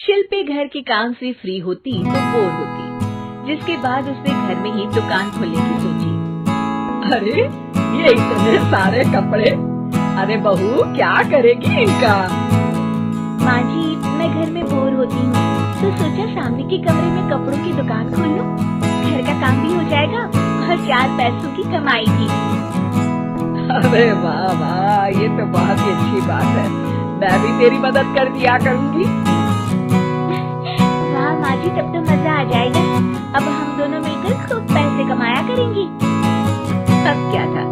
शिल्पी घर के काम से फ्री होती तो बोर होती, जिसके बाद उसने घर में ही दुकान खोलने की सोची। अरे ये इतने सारे कपड़े, अरे बहू क्या करेगी इनका? माँ जी, मैं घर में बोर होती हूँ तो सोचा सामने के कमरे में कपड़ों की दुकान खोल लूं। घर का काम भी हो जाएगा और 4 पैसों की कमाई भी। अरे वाह वाह, ये तो बहुत ही अच्छी बात है। मैं भी तेरी मदद कर दिया करूँगी। वाह माँ जी, तब तो मजा आ जाएगा। अब हम दोनों मिलकर खूब पैसे कमाया करेंगे। अब क्या था,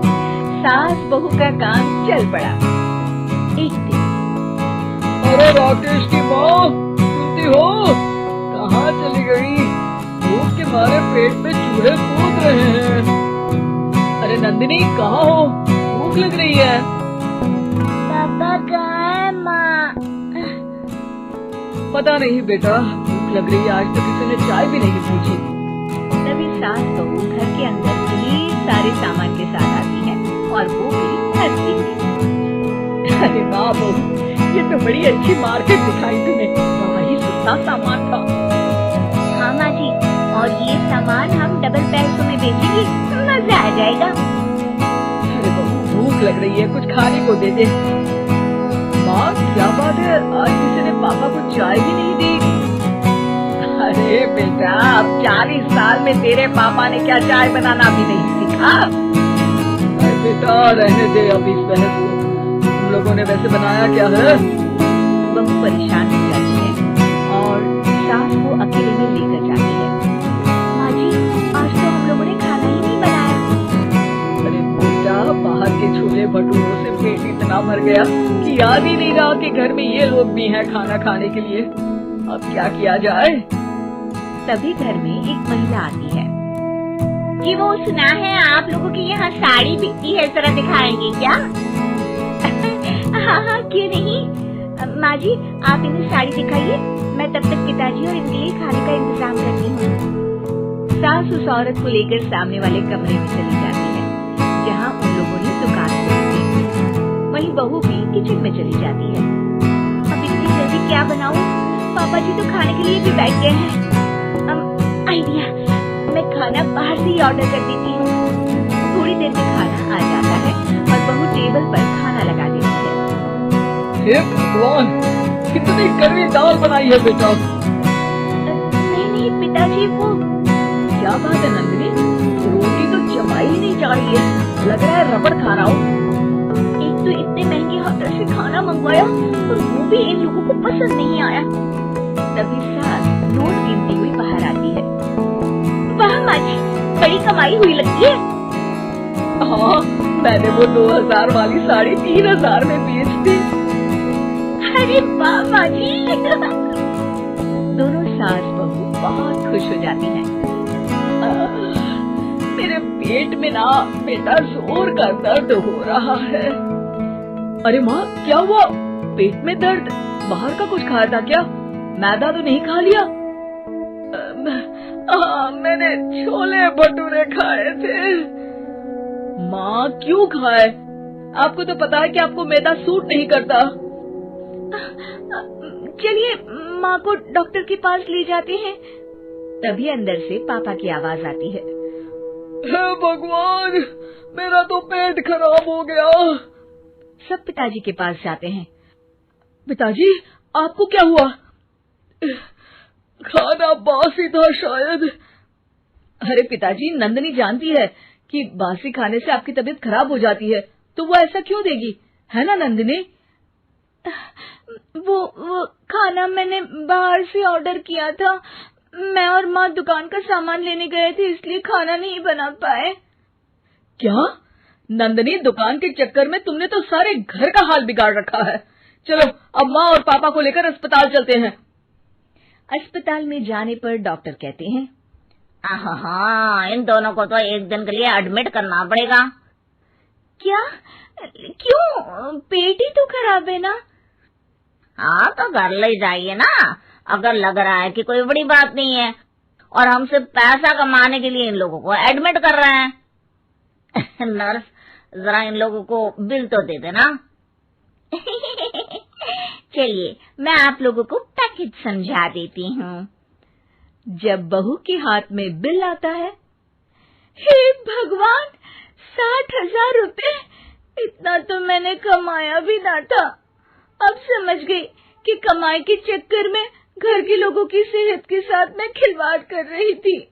सास बहू का काम चल पड़ा। एक दिन, अरे राकेश की माँ, सुनती हो? कहाँ चली गई? भूख के मारे पेट में चूहे कूद रहे हैं। अरे नंदिनी, कहाँ हो? भूख लग रही है। पापा कहाँ है माँ? पता नहीं बेटा, भूख लग रही है। आज तो किसी ने चाय भी नहीं पूछी। तभी सास बहू घर के अंदर ढेर सारे सामान के साथ आती है और वो भी हंसती है। अरे वाह बहू, ये तो बड़ी अच्छी मार्केट दिखाई तुम्हें। वही सस्ता सामान था। हाँ माँ जी, और ये सामान हम डबल पैसों में बेचेंगे, मजा आ जाएगा। अरे बहू, भूख लग रही है, कुछ खाने को दे दे। माँ क्या बात है, आज किसी ने पापा को चाय भी नहीं दी? अरे बेटा, अब 40 साल में तेरे पापा ने क्या चाय बनाना भी नहीं सीखा? अरे बेटा रहने दे अब इस बहस को। तुम लोगों ने वैसे बनाया क्या है? बहू परेशान हो जाती है और सास को अकेले में लेकर जाती है। माँ जी, आज तो हम लोगों ने खाना ही नहीं बनाया। अरे बेटा, बाहर के छोले भटूरों से पेट इतना भर गया कि याद ही नहीं रहा कि घर में ये लोग भी हैं खाना खाने के लिए। अब क्या किया जाए? तभी घर में एक महिला आती है। जी वो सुना है आप लोगों के यहाँ साड़ी बिकती है, जरा दिखाएंगे क्या? हाँ हाँ क्यों नहीं। माँ जी, आप इन्हें साड़ी दिखाइए, मैं तब तक पिताजी और इनके लिए खाने का इंतजाम करती हूँ। सास उस औरत को लेकर सामने वाले कमरे में चली जाती है जहाँ उन लोगों ने दुकान खोली थी। वहीं बहू भी किचन में चली जाती है। अब इतनी जल्दी क्या बनाऊँ? पापा जी तो खाने के लिए भी बैठ गए हैं। आइडिया, मैं खाना बाहर से ही ऑर्डर कर देती हूँ। थोड़ी देर में खाना आ जाता है और बहू टेबल पर खाना लगा देती है। हे भगवान, कितनी कड़वी दाल बनाई है बेटा। नहीं पिताजी, वो क्या बात है नंदिनी, रोटी तो जमाई ही नहीं जा रही है, लग रहा है रबड़ खा रहा हूँ। एक तो इतने महंगे होटल से खाना मंगवाया और वो भी इन लोगों को पसंद नहीं आया। तभी सास नोट गिनती हुई बाहर आती है। वाह माँ जी, बड़ी कमाई हुई लगती है। हाँ, मैंने वो 2000 वाली साड़ी 3000 में बेच दी। अरे वाह माँ जी। दोनों सास बहू बहुत खुश हो जाती हैं। मेरे पेट में ना बेटा जोर का दर्द हो रहा है। अरे माँ, क्या हुआ? पेट में दर्द? बाहर का कुछ खाया था क्या? मैदा तो नहीं खा लिया? मैंने छोले भटूरे खाए थे। माँ क्यों खाए? आपको तो पता है कि आपको मैदा सूट नहीं करता। चलिए माँ को डॉक्टर के पास ले जाते हैं। तभी अंदर से पापा की आवाज आती है। हे भगवान, मेरा तो पेट खराब हो गया। सब पिताजी के पास जाते हैं। पिताजी, आपको क्या हुआ? खाना बासी था शायद। अरे पिताजी, नंदिनी जानती है कि बासी खाने से आपकी तबीयत खराब हो जाती है, तो वो ऐसा क्यों देगी, है ना नंदिनी? वो खाना मैंने बाहर से ऑर्डर किया था। मैं और माँ दुकान का सामान लेने गए थे, इसलिए खाना नहीं बना पाए। क्या नंदिनी, दुकान के चक्कर में तुमने तो सारे घर का हाल बिगाड़ रखा है। चलो अब माँ और पापा को लेकर अस्पताल चलते हैं। अस्पताल में जाने पर डॉक्टर कहते हैं, हाँ, इन दोनों को तो एक दिन के लिए एडमिट करना पड़ेगा। क्या? क्यों? पेट ही तो खराब है ना। हाँ तो घर ले जाइए ना, अगर लग रहा है कि कोई बड़ी बात नहीं है और हम सिर्फ पैसा कमाने के लिए इन लोगों को एडमिट कर रहे हैं। नर्स, जरा इन लोगों को बिल तो दे देना। चलिए मैं आप लोगों को पैकिंग हित समझा देती हूँ। जब बहू के हाथ में बिल आता है, हे भगवान, 60,000 रुपए! इतना तो मैंने कमाया भी ना था। अब समझ गई कि कमाई के चक्कर में घर के लोगों की सेहत के साथ मैं खिलवाड़ कर रही थी।